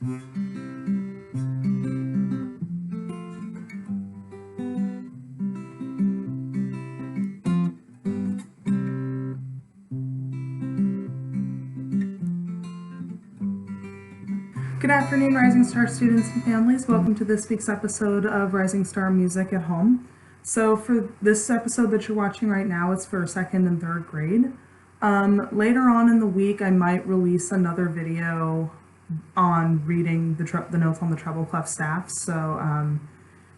Good afternoon, Rising Star students and families. Welcome to this week's episode of Rising Star Music at Home. So for this episode that you're watching right now, it's for 2nd and 3rd grade. Later on in the week, I might release another video on reading the notes on the treble clef staff. So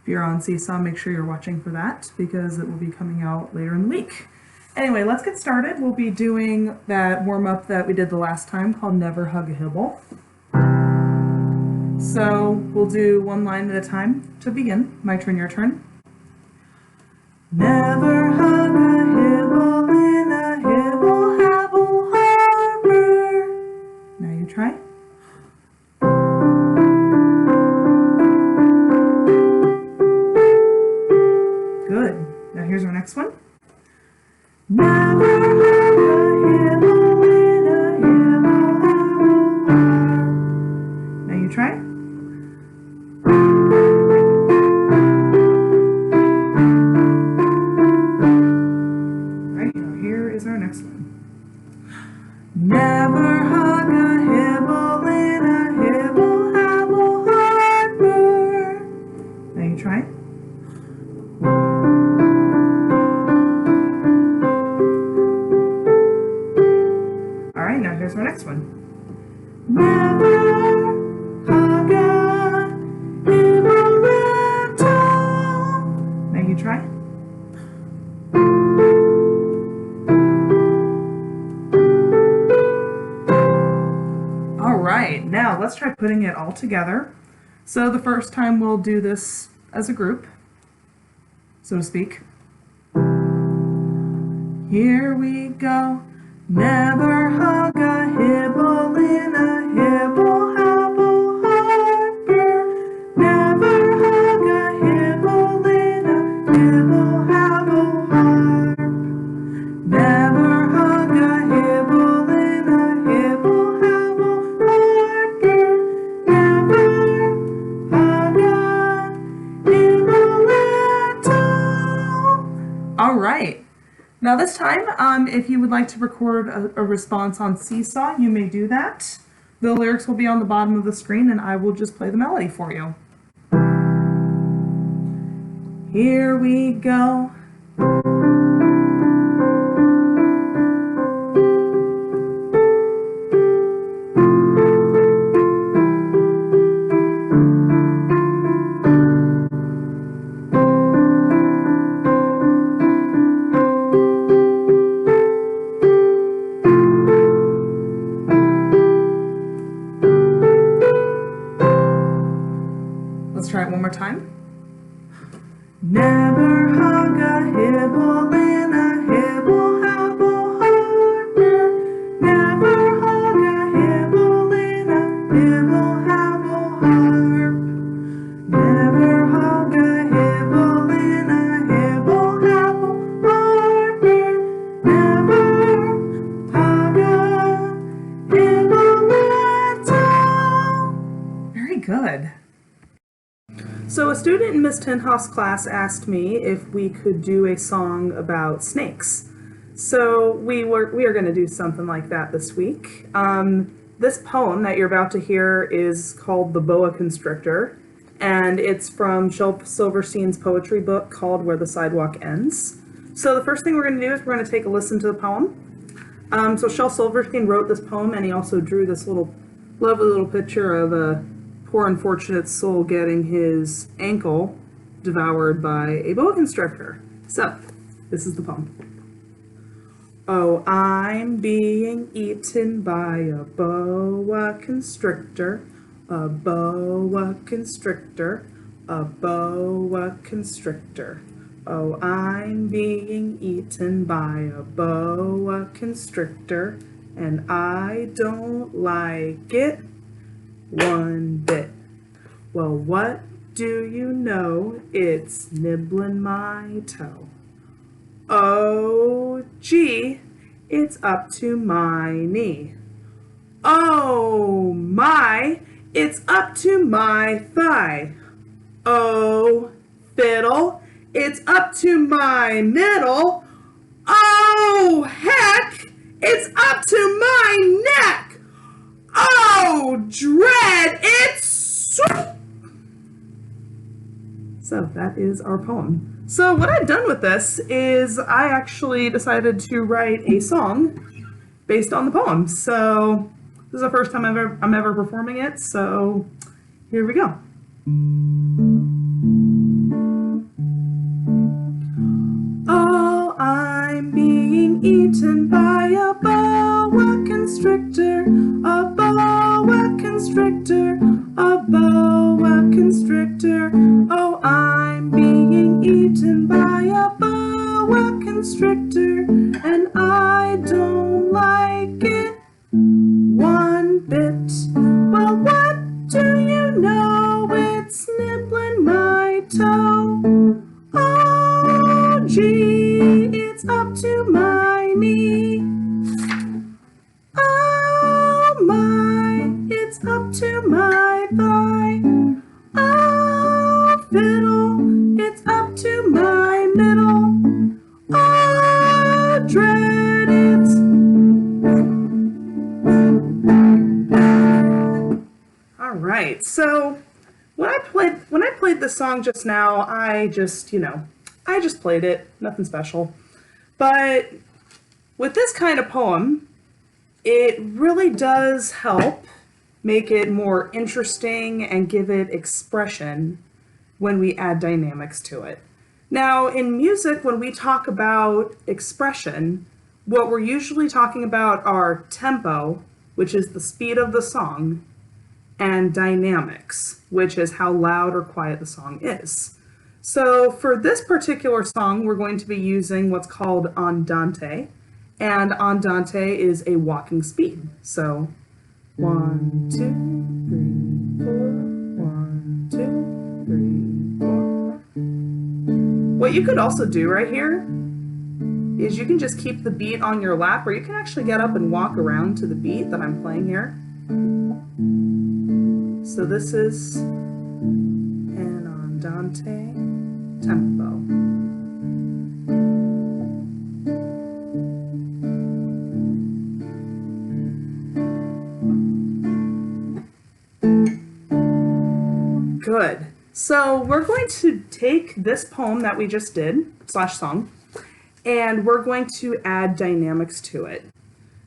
if you're on Seesaw, make sure you're watching for that because it will be coming out later in the week. Anyway, let's get started. We'll be doing that warm-up that we did the last time called Never Hug a Hibble. So we'll do one line at a time to begin. My turn, your turn. Never hug a hibble in a hibble habble harbor. Now you try. Good. Now here's our next one. Never hug a hibble in a hibble habble harbor. Now you try. Never hug a hibble in a hibble habble harbor. Now you try. Alright, now here's our next one. Never hug a hibble at all. Now you try. Alright, now let's try putting it all together. So the first time we'll do this as a group, so to speak. Here we go. Never hug a hibble in a hibble habble harbor. Never hug a hibble in a hibble habble harp. Never hug a hibble in a hibble habble harbor. Never hug a hibble at all. All right. Now this time, if you would like to record a response on Seesaw, you may do that. The lyrics will be on the bottom of the screen and I will just play the melody for you. Here we go. Let's try it one more time. Never hug a hibble in a hibble habble harbor. Never hug a hibble in a hibble habble harp. Never hug a hibble in a hibble habble harbor. Never hug a hibble at all. Very good. So a student in Miss Tenhoff's class asked me if we could do a song about snakes. So we are going to do something like that this week. This poem that you're about to hear is called The Boa Constrictor, and it's from Shel Silverstein's poetry book called Where the Sidewalk Ends. So the first thing we're going to do is we're going to take a listen to the poem. So Shel Silverstein wrote this poem, and he also drew this lovely little picture of a poor unfortunate soul getting his ankle devoured by a boa constrictor. So, this is the poem. Oh, I'm being eaten by a boa constrictor, a boa constrictor, a boa constrictor. Oh, I'm being eaten by a boa constrictor, and I don't like it one bit. Well, what do you know? It's nibbling my toe. Oh, gee, it's up to my knee. Oh, my, it's up to my thigh. Oh, fiddle, it's up to my middle. Oh, heck, it's up to my neck. Oh, dread, it's So that is our poem. So what I've done with this is I actually decided to write a song based on the poem. So this is the first time I'm ever performing it, so here we go. Oh, I'm being eaten by a boa constrictor, a boa constrictor, a boa constrictor. Oh, I'm being eaten by a boa constrictor, and I don't like it one bit. Well, what do you know? It's nibbling my toe. Oh, gee, it's up to my knee. Oh, my, it's up to my thigh. Oh, fiddle, it's up to my middle. Oh, dread, it's... All right, so when I played this song just now, I just played it, nothing special. But with this kind of poem, it really does help make it more interesting and give it expression when we add dynamics to it. Now, in music, when we talk about expression, what we're usually talking about are tempo, which is the speed of the song, and dynamics, which is how loud or quiet the song is. So for this particular song, we're going to be using what's called andante, and andante is a walking speed. So 1, 2, 3, 4, 1, 2, 3, 4. What you could also do right here is you can just keep the beat on your lap, or you can actually get up and walk around to the beat that I'm playing here. So this is an andante tempo. Good. So we're going to take this poem that we just did, slash song, and we're going to add dynamics to it.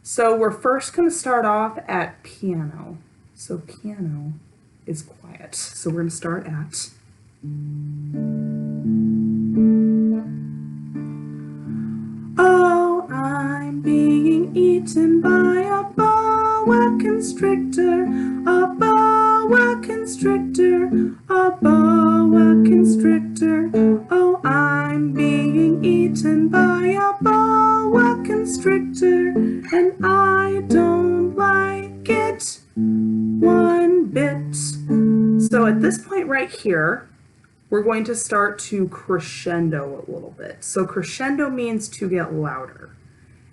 So we're first going to start off at piano. So piano is quiet. So we're going to start at... Oh, I'm being eaten by a boa constrictor, a boa constrictor, a boa constrictor. Oh, I'm being eaten by a boa constrictor, and I don't like it one bit. So at this point right here, we're going to start to crescendo a little bit. So crescendo means to get louder.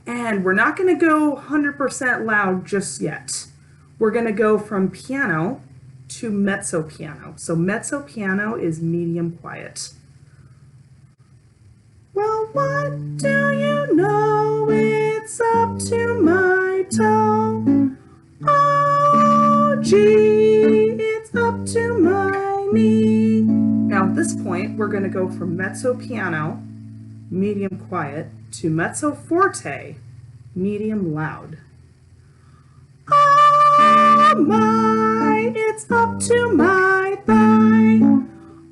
And we're not going to go 100% loud just yet. We're going to go from piano to mezzo piano. So mezzo piano is medium quiet. Well, what do you know? It's up to my toe. Oh, gee, it's up to my knee. Now at this point, we're going to go from mezzo piano, medium quiet, to mezzo forte, medium loud. Oh my, it's up to my thigh.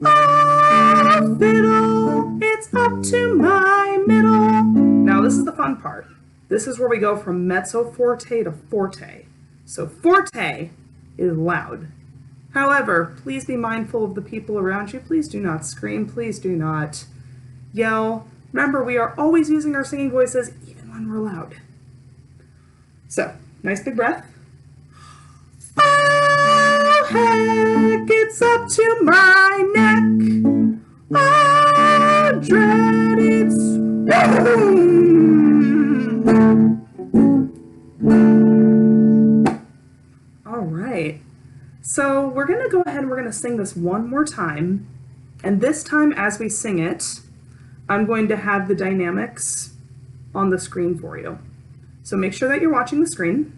Oh, fiddle, it's up to my middle. Now this is the fun part. This is where we go from mezzo forte to forte. So forte is loud. However, please be mindful of the people around you. Please do not scream. Please do not yell. Remember, we are always using our singing voices, even when we're loud. So, nice big breath. Oh, heck, it's up to my neck. Oh, dread, it's... All right. So we're going to go ahead and we're going to sing this one more time. And this time as we sing it, I'm going to have the dynamics on the screen for you. So make sure that you're watching the screen.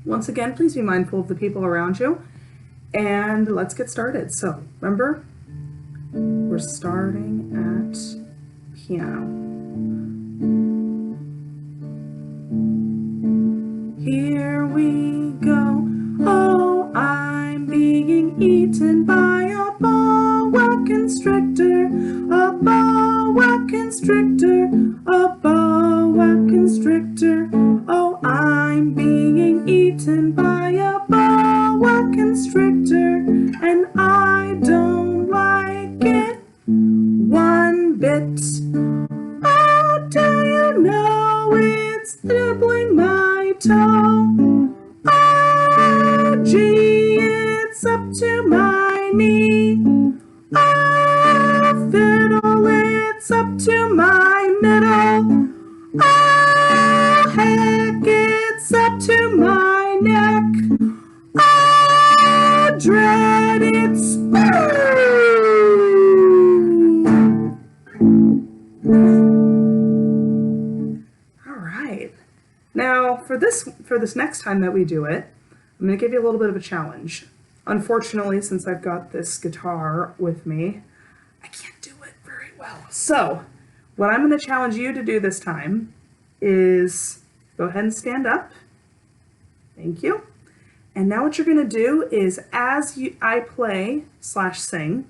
Once again, please be mindful of the people around you. And let's get started. So remember, we're starting at piano. Here we go. Oh, I'm being eaten by a boa constrictor, a boa constrictor, a boa constrictor. Oh, I'm being eaten by a boa constrictor, and I don't like it one bit. Oh, do you know it's nibbling my toe? Oh, gee, it's up to my knee. Oh, fiddle, it's up to my middle. Oh, heck, it's up to my neck. Oh, dread, it's all right. Now, for this next time that we do it, I'm going to give you a little bit of a challenge. Unfortunately, since I've got this guitar with me, I can't do it very well. So, what I'm going to challenge you to do this time is go ahead and stand up. Thank you. And now what you're going to do is, as I play / sing,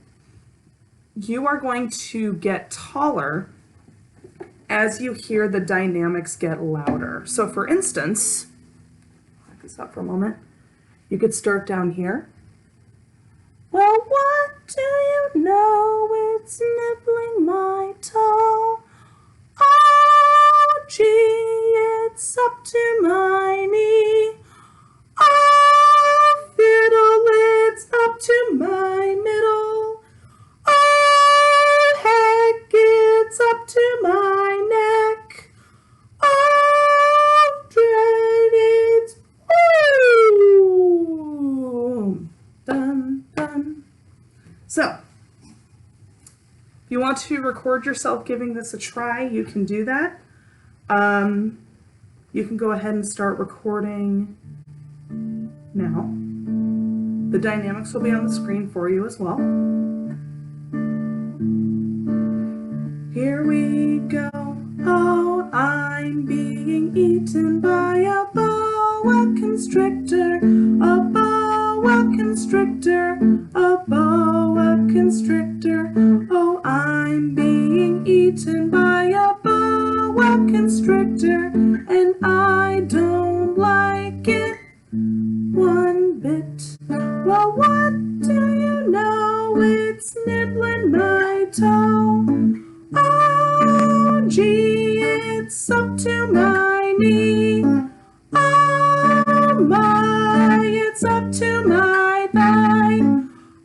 you are going to get taller as you hear the dynamics get louder. So for instance, back this up for a moment, you could start down here. Well, what do you know? It's nibbling my toe. Oh, gee, it's up to my knee. Oh, fiddle, it's up to my middle. Oh, heck, it's up to my neck. Oh, dread, it's ooh. Dun, dun. So, if you want to record yourself giving this a try, you can do that. You can go ahead and start recording now. The dynamics will be on the screen for you as well. Here we go. Oh, I'm being eaten by a boa constrictor, a boa constrictor, a boa constrictor. Oh, I'm being eaten by a boa constrictor, and I don't like it one bit. Well, what do you know? It's nibbling my toe. Oh, gee, it's up to my knee. Oh, my, it's up to my thigh.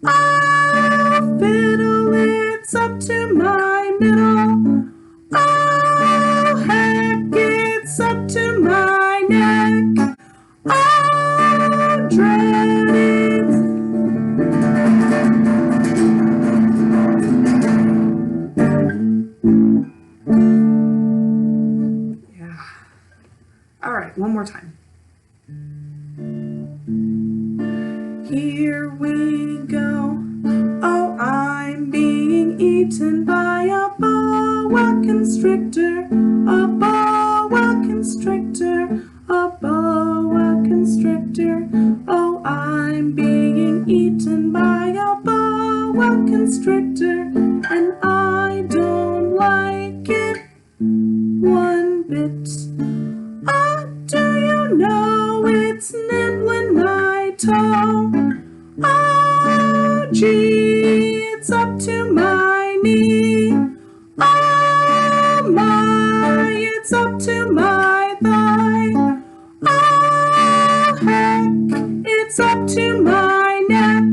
Oh, fiddle, it's up to my middle. Oh, heck, it's up to my neck. Oh, dread, it's yeah. All right, one more time. Here we go. Oh, I'm being eaten by a boa constrictor, a boa constrictor, a boa constrictor. Oh, I'm being eaten by a boa constrictor, and I don't like it one bit. Oh, do you know it's nibbling my toe? Oh, gee, it's up to my knee. Oh, my, it's up to my thigh. Oh, heck, it's up to my neck.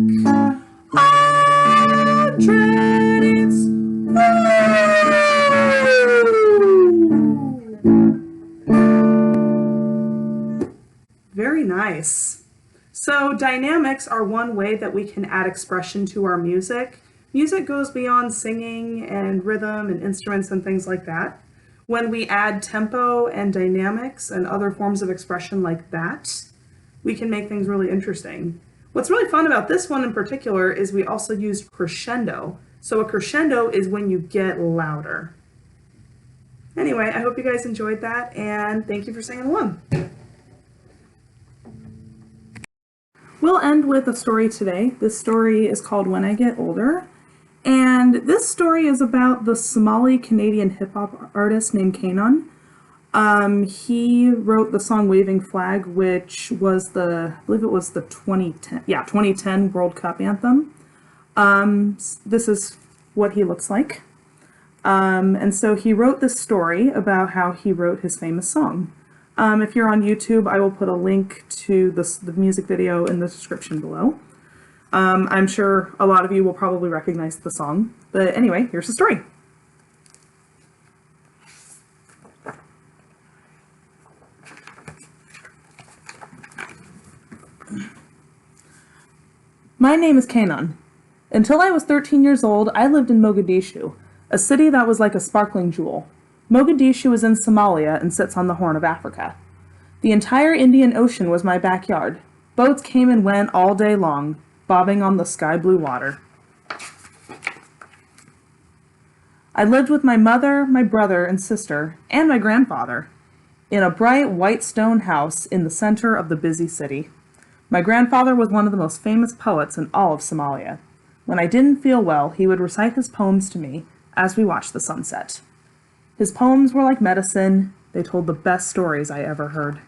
Oh, dread, it's woo. Very nice. So dynamics are one way that we can add expression to our music. Music goes beyond singing and rhythm and instruments and things like that. When we add tempo and dynamics and other forms of expression like that, we can make things really interesting. What's really fun about this one in particular is we also used crescendo. So a crescendo is when you get louder. Anyway, I hope you guys enjoyed that, and thank you for singing along. We'll end with a story today. This story is called When I Get Older. And this story is about the Somali-Canadian hip-hop artist named Kanon. He wrote the song Wavin Flag, which was I believe it was the 2010 World Cup anthem. This is what he looks like. And so he wrote this story about how he wrote his famous song. If you're on YouTube, I will put a link to the music video in the description below. I'm sure a lot of you will probably recognize the song. But anyway, here's the story. My name is Kanon. Until I was 13 years old, I lived in Mogadishu, a city that was like a sparkling jewel. Mogadishu is in Somalia and sits on the Horn of Africa. The entire Indian Ocean was my backyard. Boats came and went all day long, bobbing on the sky-blue water. I lived with my mother, my brother and sister, and my grandfather, in a bright white stone house in the center of the busy city. My grandfather was one of the most famous poets in all of Somalia. When I didn't feel well, he would recite his poems to me as we watched the sunset. His poems were like medicine. They told the best stories I ever heard.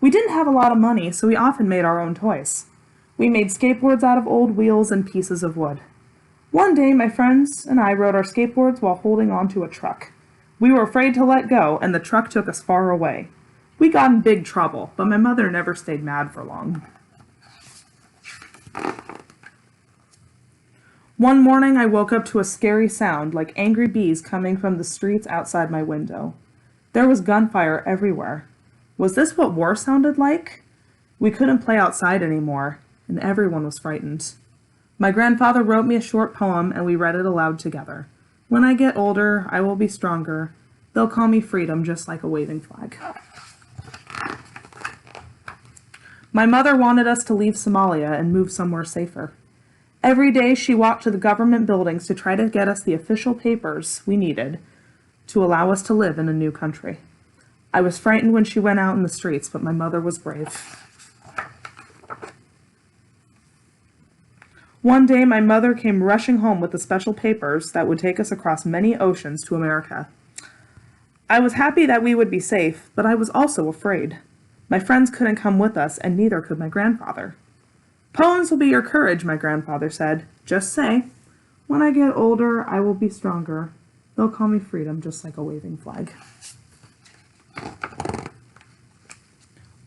We didn't have a lot of money, so we often made our own toys. We made skateboards out of old wheels and pieces of wood. One day, my friends and I rode our skateboards while holding onto a truck. We were afraid to let go, and the truck took us far away. We got in big trouble, but my mother never stayed mad for long. One morning, I woke up to a scary sound, like angry bees coming from the streets outside my window. There was gunfire everywhere. Was this what war sounded like? We couldn't play outside anymore, and everyone was frightened. My grandfather wrote me a short poem, and we read it aloud together. When I get older, I will be stronger. They'll call me freedom, just like a waving flag. My mother wanted us to leave Somalia and move somewhere safer. Every day she walked to the government buildings to try to get us the official papers we needed to allow us to live in a new country. I was frightened when she went out in the streets, but my mother was brave. One day my mother came rushing home with the special papers that would take us across many oceans to America. I was happy that we would be safe, but I was also afraid. My friends couldn't come with us, and neither could my grandfather. Poems will be your courage, my grandfather said. Just say, when I get older, I will be stronger. They'll call me freedom, just like a waving flag.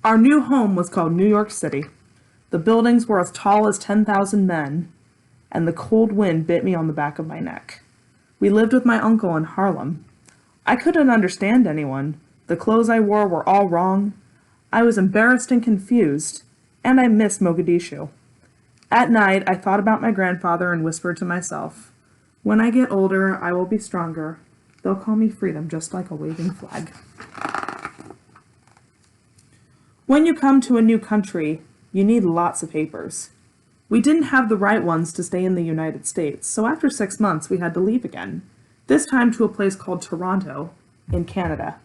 Our new home was called New York City. The buildings were as tall as 10,000 men, and the cold wind bit me on the back of my neck. We lived with my uncle in Harlem. I couldn't understand anyone. The clothes I wore were all wrong. I was embarrassed and confused, and I missed Mogadishu. At night, I thought about my grandfather and whispered to myself, when I get older, I will be stronger. They'll call me freedom, just like a waving flag. When you come to a new country, you need lots of papers. We didn't have the right ones to stay in the United States, so after 6 months, we had to leave again, this time to a place called Toronto in Canada.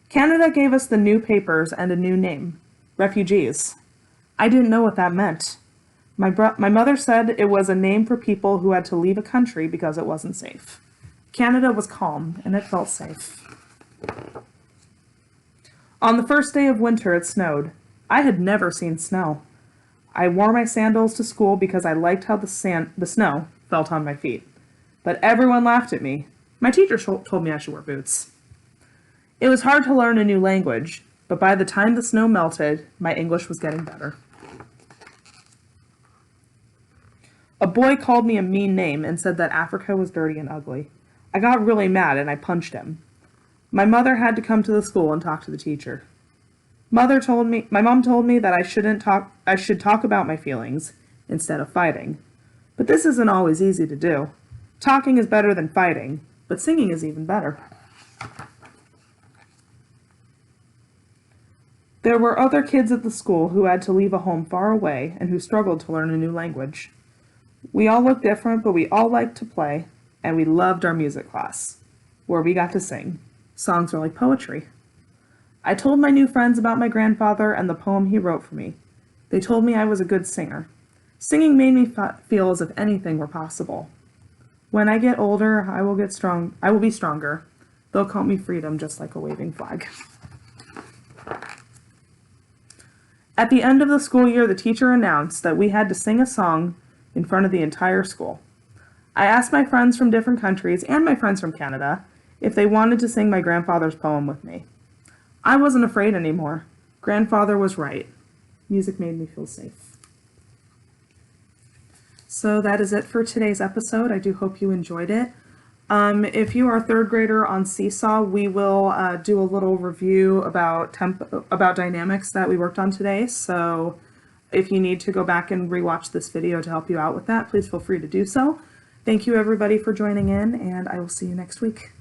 Canada gave us the new papers and a new name, refugees. I didn't know what that meant. My mother said it was a name for people who had to leave a country because it wasn't safe. Canada was calm, and it felt safe. On the first day of winter, it snowed. I had never seen snow. I wore my sandals to school because I liked how the snow felt on my feet. But everyone laughed at me. My teacher told me I should wear boots. It was hard to learn a new language, but by the time the snow melted, my English was getting better. A boy called me a mean name and said that Africa was dirty and ugly. I got really mad and I punched him. My mother had to come to the school and talk to the teacher. My mom told me that I should talk about my feelings instead of fighting. But this isn't always easy to do. Talking is better than fighting, but singing is even better. There were other kids at the school who had to leave a home far away and who struggled to learn a new language. We all looked different, but we all liked to play, and we loved our music class, where we got to sing. Songs were like poetry. I told my new friends about my grandfather and the poem he wrote for me. They told me I was a good singer. Singing made me feel as if anything were possible. When I get older, I will be stronger. They'll call me freedom, just like a waving flag. At the end of the school year, the teacher announced that we had to sing a song in front of the entire school. I asked my friends from different countries and my friends from Canada if they wanted to sing my grandfather's poem with me. I wasn't afraid anymore. Grandfather was right. Music made me feel safe. So that is it for today's episode. I do hope you enjoyed it. If you are a third grader on Seesaw, we will do a little review about dynamics that we worked on today. So if you need to go back and rewatch this video to help you out with that, please feel free to do so. Thank you everybody for joining in, and I will see you next week.